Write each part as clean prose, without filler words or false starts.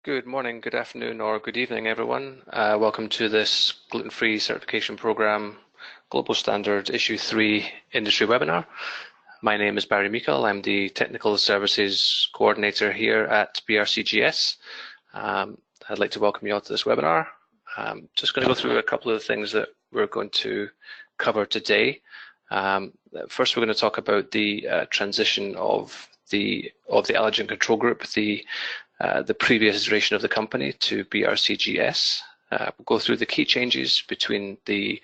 Good morning, good afternoon, or good evening, everyone. Welcome to this Gluten-Free Certification Program Global Standard Issue 3 Industry Webinar. My name is Barry Meikle. I'm the Technical Services Coordinator here at BRCGS. I'd like to welcome you all to this webinar. I'm just going to go through a couple of things that we're going to cover today. First, we're going to talk about the transition of the allergen control group, the previous iteration of the company, to BRCGS. We'll go through the key changes between the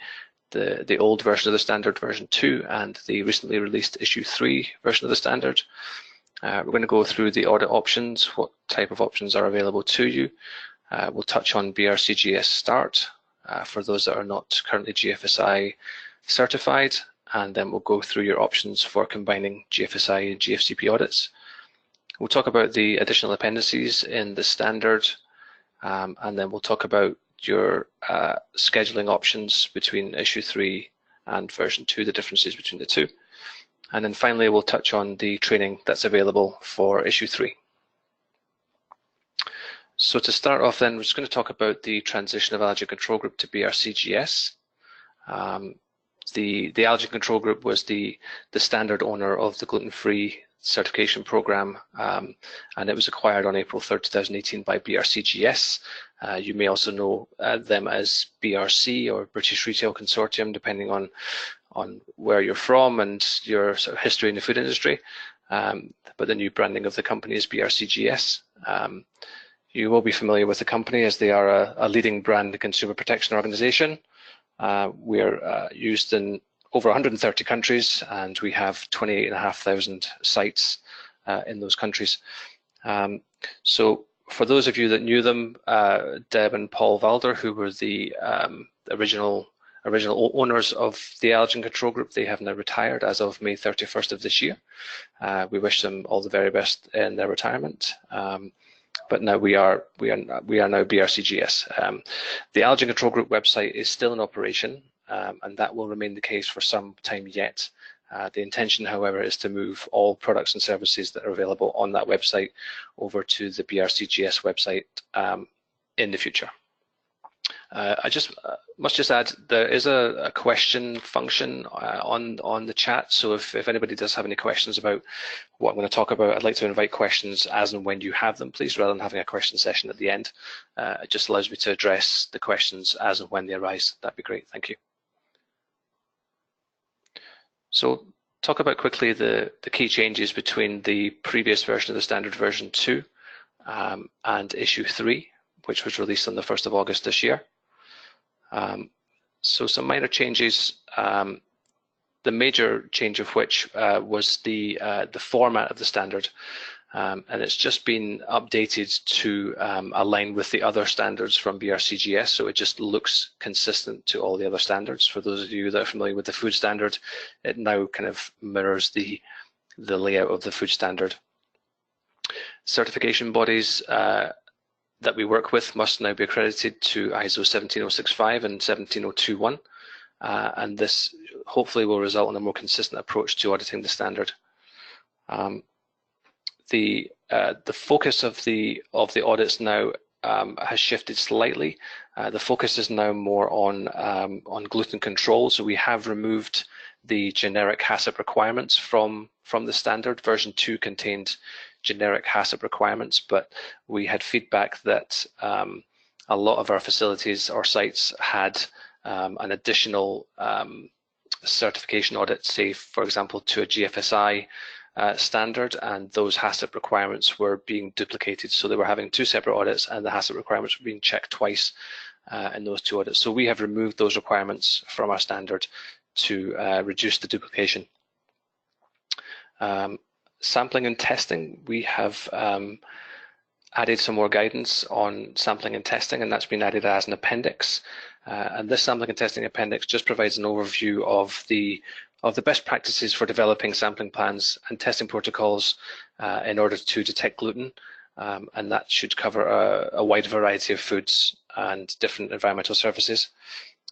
old version of the standard, version 2, and the recently released issue 3 version of the standard. We're going to go through the audit options, what type of options are available to you. We'll touch on BRCGS Start for those that are not currently GFSI certified, and then we'll go through your options for combining GFSI and GFCP audits. We'll talk about the additional appendices in the standard, and then we'll talk about your scheduling options between issue 3 and version 2, the differences between the two. And then finally, we'll touch on the training that's available for issue 3. So to start off then, we're just going to talk about the transition of allergen control group to BRCGS. The allergen control group was the standard owner of the gluten-free certification program, and it was acquired on April 3rd, 2018 by BRCGS. You may also know them as BRC or British Retail Consortium, depending on where you're from and your sort of history in the food industry. But the new branding of the company is BRCGS. You will be familiar with the company as they are a leading brand consumer protection organization. We're used in over 130 countries, and we have 28,500 sites in those countries. So for those of you that knew them, Deb and Paul Valder, who were the original owners of the allergen control group, they have now retired as of May 31st of this year. We wish them all the very best in their retirement. But now we are now BRCGS. The allergen control group website is still in operation, and that will remain the case for some time yet. The intention, however, is to move all products and services that are available on that website over to the BRCGS website in the future. I must just add, there is a question function on the chat, so if anybody does have any questions about what I'm going to talk about, I'd like to invite questions as and when you have them, please, rather than having a question session at the end. It just allows me to address the questions as and when they arise. That'd be great, thank you. So talk about quickly the key changes between the previous version of the standard, version 2, and issue 3, which was released on the 1st of August this year. So some minor changes, the major change of which was the format of the standard, and it's just been updated to align with the other standards from BRCGS, so it just looks consistent to all the other standards. For those of you that are familiar with the food standard, it now kind of mirrors the layout of the food standard. Certification bodies that we work with must now be accredited to ISO 17065 and 17021, and this hopefully will result in a more consistent approach to auditing the standard. The focus of the audits now has shifted slightly. The focus is now more on gluten control, so we have removed the generic HACCP requirements from the standard. Version 2 contained generic HACCP requirements, but we had feedback that a lot of our facilities or sites had an additional certification audit, say for example to a GFSI standard, and those HACCP requirements were being duplicated, so they were having 2 separate audits and the HACCP requirements were being checked twice in those 2 audits. So we have removed those requirements from our standard to reduce the duplication. Sampling and testing, we have added some more guidance on sampling and testing, and that's been added as an appendix. And this sampling and testing appendix just provides an overview of the best practices for developing sampling plans and testing protocols in order to detect gluten, and that should cover a wide variety of foods and different environmental surfaces.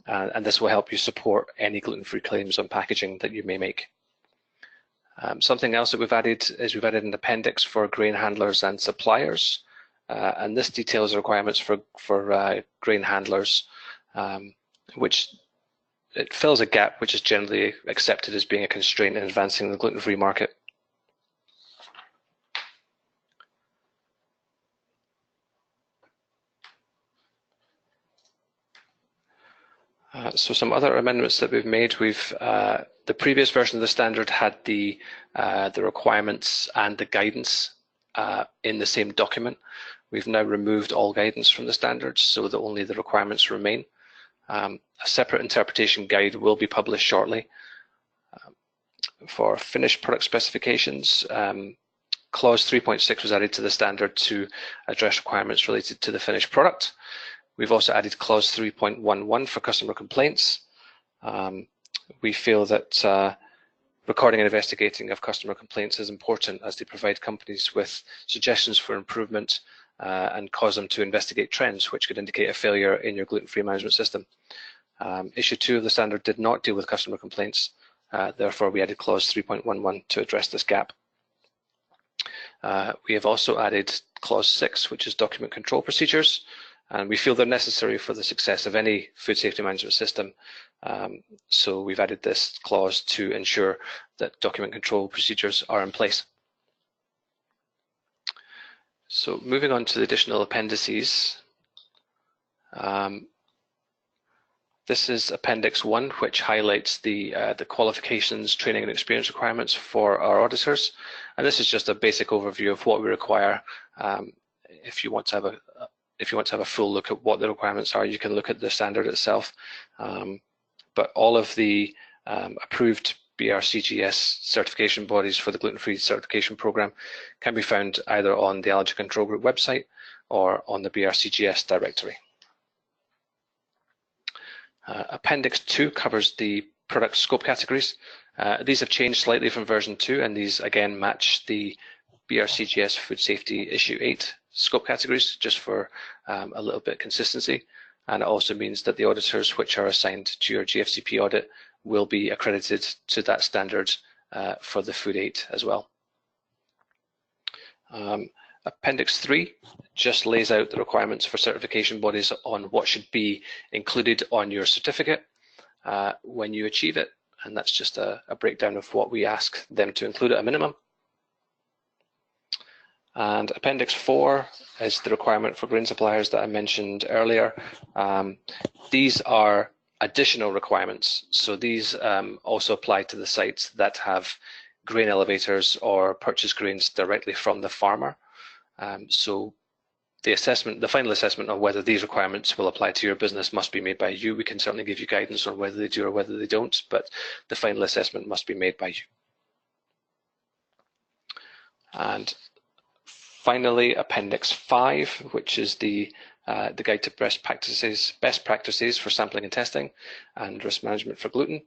And this will help you support any gluten-free claims on packaging that you may make. Something else that we've added is we've added an appendix for grain handlers and suppliers. and this details the requirements for grain handlers, which it fills a gap which is generally accepted as being a constraint in advancing the gluten-free market. So some other amendments that we've made, the previous version of the standard had the requirements and the guidance in the same document. We've now removed all guidance from the standards so that only the requirements remain. A separate interpretation guide will be published shortly. For finished product specifications, Clause 3.6 was added to the standard to address requirements related to the finished product. We've also added Clause 3.11 for customer complaints. We feel that recording and investigating of customer complaints is important as they provide companies with suggestions for improvement and cause them to investigate trends which could indicate a failure in your gluten-free management system. Issue 2 of the standard did not deal with customer complaints, therefore we added Clause 3.11 to address this gap. We have also added Clause 6, which is document control procedures, and we feel they're necessary for the success of any food safety management system. So we've added this clause to ensure that document control procedures are in place. So moving on to the additional appendices. This is Appendix 1, which highlights the qualifications, training and experience requirements for our auditors. And this is just a basic overview of what we require. If you want to have a full look at what the requirements are, you can look at the standard itself. But all of the approved BRCGS certification bodies for the gluten-free certification program can be found either on the Allergen Control Group website or on the BRCGS directory. Appendix 2 covers the product scope categories. These have changed slightly from version 2, and these again match the BRCGS Food Safety Issue 8 scope categories, just for a little bit of consistency. And it also means that the auditors which are assigned to your GFCP audit will be accredited to that standard for the Food 8 as well. Appendix 3 just lays out the requirements for certification bodies on what should be included on your certificate when you achieve it, and that's just a breakdown of what we ask them to include at a minimum. And Appendix 4 is the requirement for grain suppliers that I mentioned earlier. These are additional requirements, so these also apply to the sites that have grain elevators or purchase grains directly from the farmer. So the final assessment on whether these requirements will apply to your business must be made by you. We can certainly give you guidance on whether they do or whether they don't, but the final assessment must be made by you. And finally, Appendix 5, which is the guide to best practices for sampling and testing and risk management for gluten.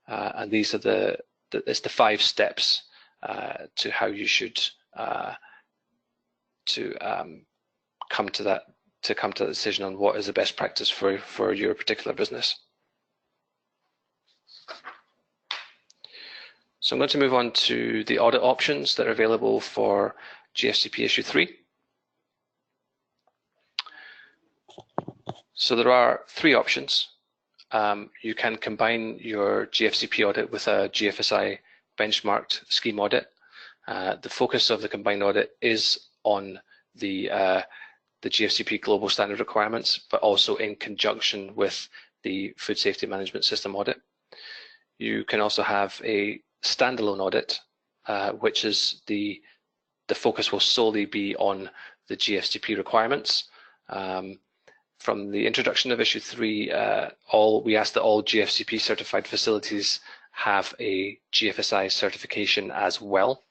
And these are it's the 5 steps to how you should come to that decision on what is the best practice for your particular business. So I'm going to move on to the audit options that are available for GFCP issue 3. So there are 3 options. You can combine your GFCP audit with a GFSI benchmarked scheme audit. The focus of the combined audit is on the GFCP global standard requirements, but also in conjunction with the food safety management system audit. You can also have a standalone audit, which is the focus will solely be on the GFCP requirements. From the introduction of issue 3, we ask that all GFCP certified facilities have a GFSI certification as well.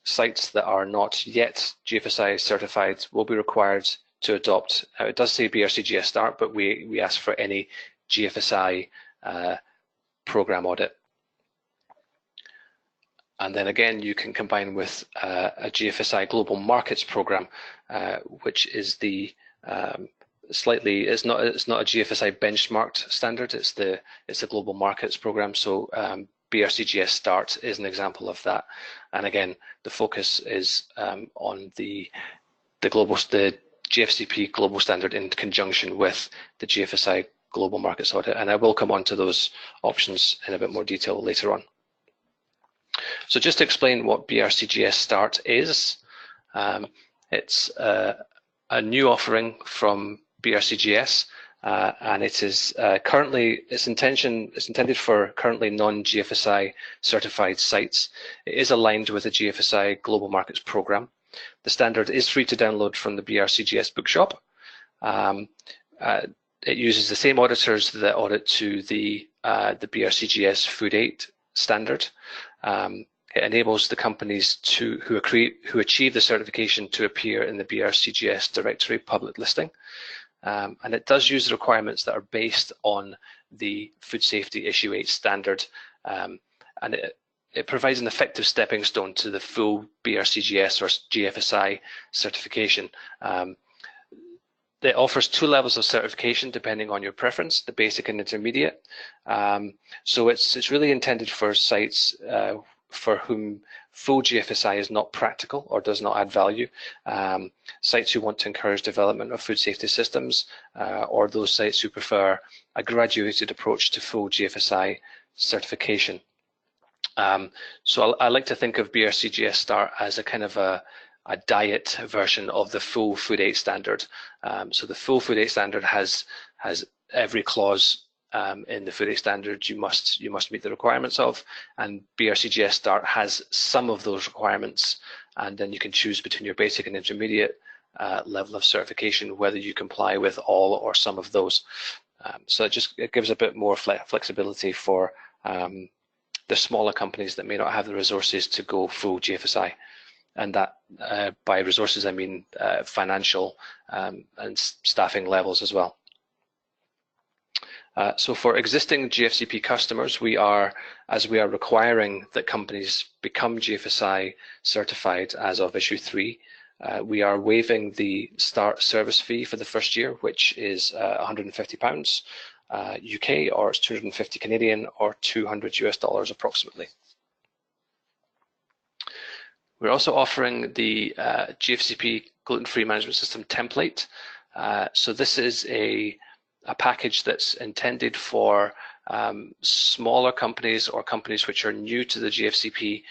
Sites that are not yet GFSI certified will be required to adopt, it does say BRCGS Star, but we ask for any GFSI program audit. And then again, you can combine with a GFSI global markets program, which is the it's not a GFSI benchmarked standard. It's a global markets program. So BRCGS Start is an example of that. And again, the focus is on the the GFCP global standard in conjunction with the GFSI global markets audit, and I will come on to those options in a bit more detail later on. So just to explain what BRCGS Start is, it's a new offering from BRCGS, and it is currently, it's intended for currently non-GFSI certified sites. It is aligned with the GFSI Global Markets Program. The standard is free to download from the BRCGS bookshop. It uses the same auditors that audit to the BRCGS Food 8 standard. It enables the companies who achieve the certification to appear in the BRCGS directory public listing. And it does use the requirements that are based on the Food Safety Issue 8 standard. And it provides an effective stepping stone to the full BRCGS or GFSI certification. It offers 2 levels of certification depending on your preference, the basic and intermediate. So it's really intended for sites for whom full GFSI is not practical or does not add value, sites who want to encourage development of food safety systems, or those sites who prefer a graduated approach to full GFSI certification. So I like to think of BRCGS Star as a kind of a diet version of the full Food 8 standard. So the full Food 8 standard has every clause in the Food 8 standard you must meet the requirements of, and BRCGS Start has some of those requirements, and then you can choose between your basic and intermediate level of certification whether you comply with all or some of those. So it gives a bit more flexibility for the smaller companies that may not have the resources to go full GFSI. And that, by resources, I mean financial and staffing levels as well. So for existing GFCP customers, as we are requiring that companies become GFSI certified as of issue 3, we are waiving the start service fee for the first year, which is £150 UK, or it's 250 Canadian, or $200 US approximately. We're also offering the GFCP Gluten-Free Management System template. So this is a package that's intended for smaller companies or companies which are new to the GFCP,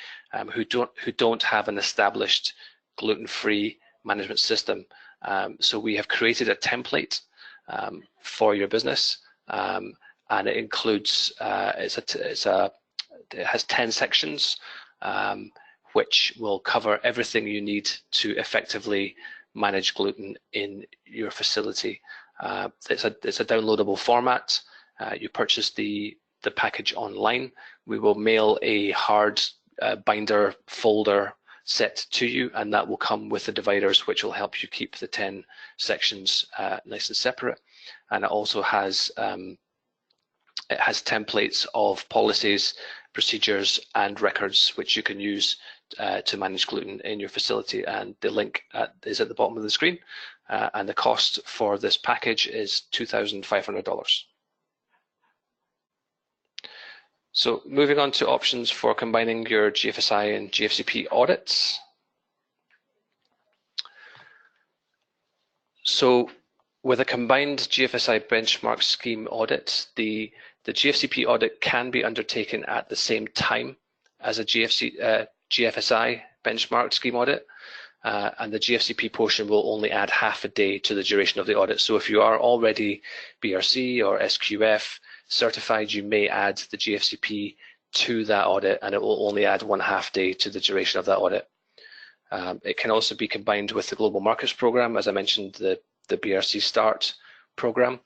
who don't have an established gluten-free management system. So we have created a template for your business, and it includes it has 10 sections, which will cover everything you need to effectively manage gluten in your facility. It's a downloadable format. You purchase the package online. We will mail a hard binder folder set to you, and that will come with the dividers, which will help you keep the 10 sections nice and separate. And it also has templates of policies, procedures, and records which you can use to manage gluten in your facility, and the link is at the bottom of the screen, and the cost for this package is $2,500. So moving on to options for combining your GFSI and GFCP audits. So with a combined GFSI benchmark scheme audit, the GFCP audit can be undertaken at the same time as a GFSI benchmark scheme audit, and the GFCP portion will only add half a day to the duration of the audit. So if you are already BRC or SQF certified, you may add the GFCP to that audit, and it will only add 1/2 day to the duration of that audit. It can also be combined with the Global Markets Program, as I mentioned, the BRC Start program.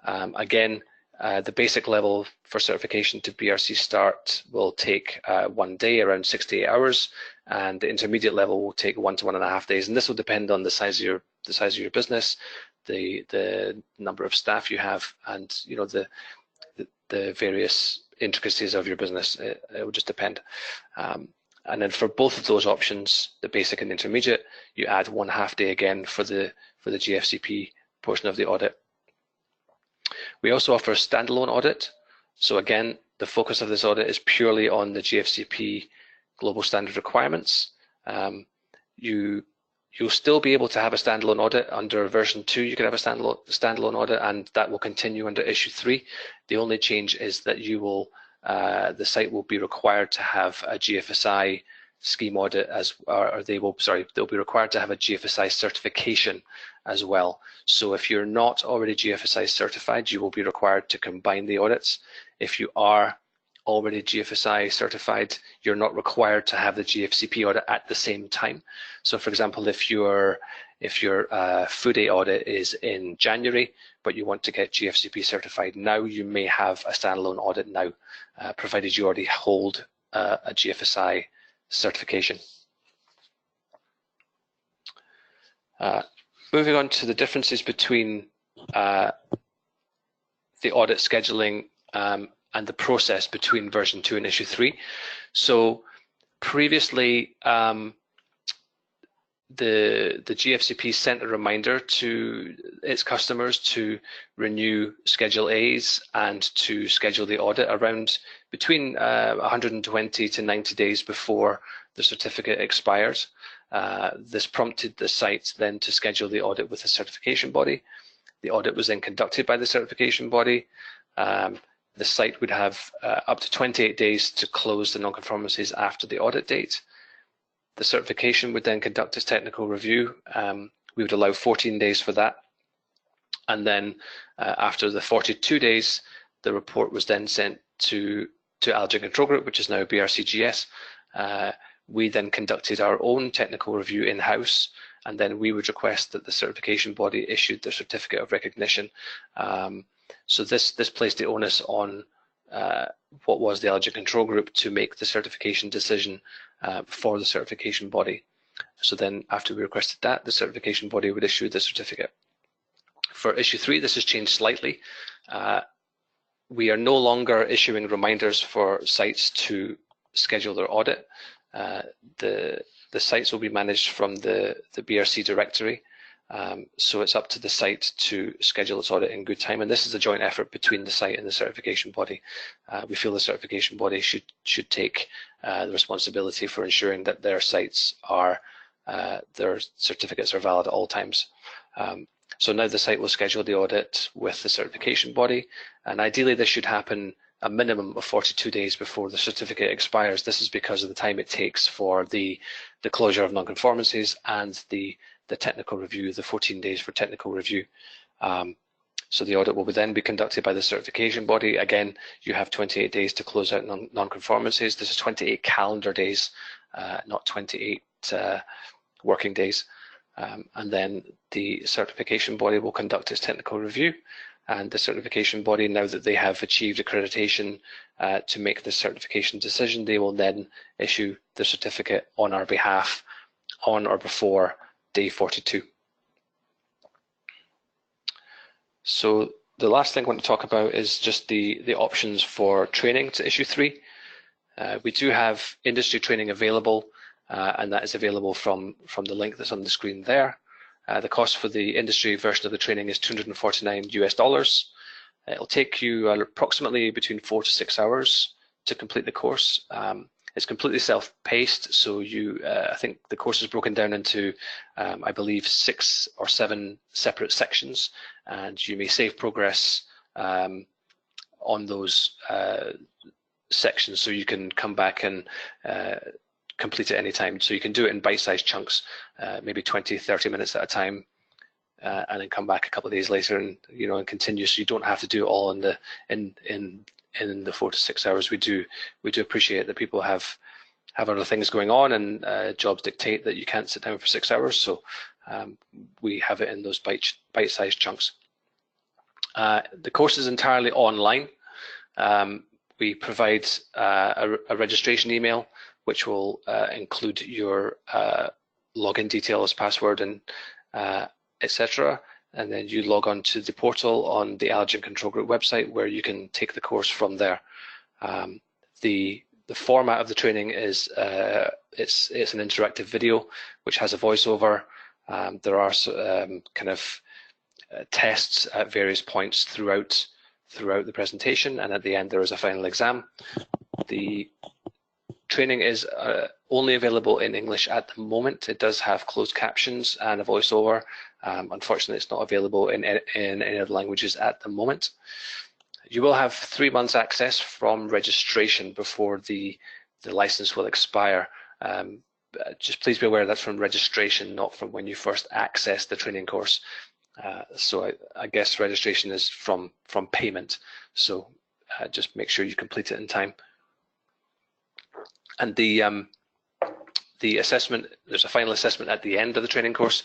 Again, the basic level for certification to BRC Start will take 1 day, around 6 to 8 hours, and the intermediate level will take 1 to 1.5 days. And this will depend on the size of your business, the number of staff you have, and the various intricacies of your business. It will just depend. And then for both of those options, the basic and intermediate, you add 1/2 day again for the GFCP portion of the audit. We also offer a standalone audit. So again, the focus of this audit is purely on the GFCP global standard requirements. You You'll still be able to have a standalone audit under version 2. You can have a standalone audit, and that will continue under issue 3. The only change is that you will, the site will be required to have a GFSI scheme audit they'll be required to have a GFSI certification as well. So if you're not already GFSI certified, you will be required to combine the audits. If you are already GFSI certified, you're not required to have the GFCP audit at the same time. So for example, if your food aid audit is in January, but you want to get GFCP certified now, you may have a standalone audit now, provided you already hold a GFSI certification. Moving on to the differences between the audit scheduling and the process between version 2 and issue 3. So previously, the GFCP sent a reminder to its customers to renew Schedule A's and to schedule the audit around between 120 to 90 days before the certificate expires. This prompted the site then to schedule the audit with the certification body. The audit was then conducted by the certification body. The site would have up to 28 days to close the non-conformances after the audit date. The certification would then conduct its technical review. We would allow 14 days for that. And then after the 42 days, the report was then sent to Allergen Control Group, which is now BRCGS. We then conducted our own technical review in-house, and then we would request that the certification body issued the certificate of recognition. So this placed the onus on what was the Allergen Control Group to make the certification decision for the certification body. So then after we requested that, the certification body would issue the certificate. For issue 3, this has changed slightly. We are no longer issuing reminders for sites to schedule their audit. The sites will be managed from the BRC directory. So it's up to the site to schedule its audit in good time, and this is a joint effort between the site and the certification body. We feel the certification body should take the responsibility for ensuring that their sites are, their certificates are valid at all times. So now the site will schedule the audit with the certification body, and ideally this should happen a minimum of 42 days before the certificate expires. This is because of the time it takes for the closure of non-conformances and the technical review, the 14 days for technical review. So the audit will then be conducted by the certification body. Again, you have 28 days to close out non-conformances. This is 28 calendar days, not 28 working days. And then the certification body will conduct its technical review, and the certification body, now that they have achieved accreditation to make the certification decision, they will then issue the certificate on our behalf on or before day 42. So the last thing I want to talk about is just the options for training to issue 3. We do have industry training available, and that is available from the link that's on the screen there. The cost for the industry version of the training is $249 US. It'll take you approximately between 4 to 6 hours to complete the course. It's completely self-paced, so I think the course is broken down into, I believe, 6 or 7 separate sections, and you may save progress on those sections, so you can come back and complete it any time. So you can do it in bite-sized chunks, maybe 20-30 minutes at a time, and then come back a couple of days later and continue. So you don't have to do it all in the 4 to 6 hours. We do appreciate that people have other things going on, and jobs dictate that you can't sit down for 6 hours. So we have it in those bite-sized chunks. The course is entirely online. We provide a registration email, which will include your login details, password, and etc. And then you log on to the portal on the Allergen Control Group website, where you can take the course from there. The format of the training is it's an interactive video which has a voiceover. There are kind of tests at various points throughout the presentation, and at the end there is a final exam. The training is only available in English at the moment. It does have closed captions and a voiceover. Unfortunately, it's not available in any other languages at the moment. You will have 3 months access from registration before the license will expire. Just please be aware that's from registration, not from when you first access the training course. So I guess registration is from payment. So just make sure you complete it in time. And the assessment, there's a final assessment at the end of the training course,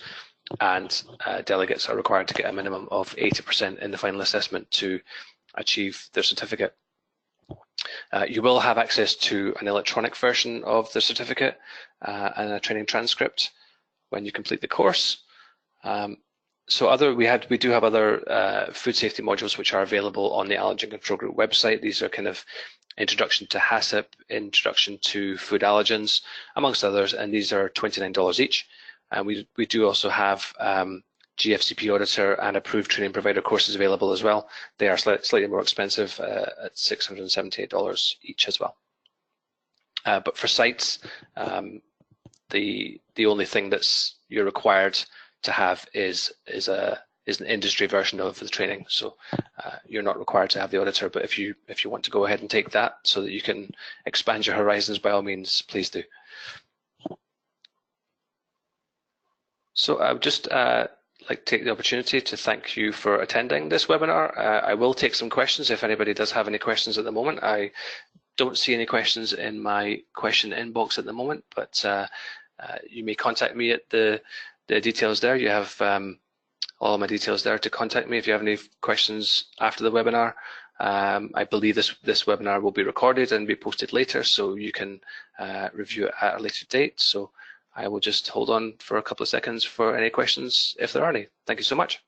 and delegates are required to get a minimum of 80% in the final assessment to achieve their certificate. You will have access to an electronic version of the certificate and a training transcript when you complete the course. So we do have other food safety modules which are available on the Allergen Control Group website. These are kind of introduction to HACCP, introduction to food allergens, amongst others, and these are $29 each. And we do also have GFCP auditor and approved training provider courses available as well. They are slightly more expensive at $678 each as well. But for sites, the only thing you're required to have is an industry version of the training. So you're not required to have the auditor, but if you want to go ahead and take that so that you can expand your horizons, by all means, please do. So I would just like to take the opportunity to thank you for attending this webinar. I will take some questions if anybody does have any questions at the moment. I don't see any questions in my question inbox at the moment, but you may contact me at the details there. You have all of my details there to contact me if you have any questions after the webinar. I believe this webinar will be recorded and be posted later, so you can review it at a later date. So I will just hold on for a couple of seconds for any questions if there are any. Thank you so much.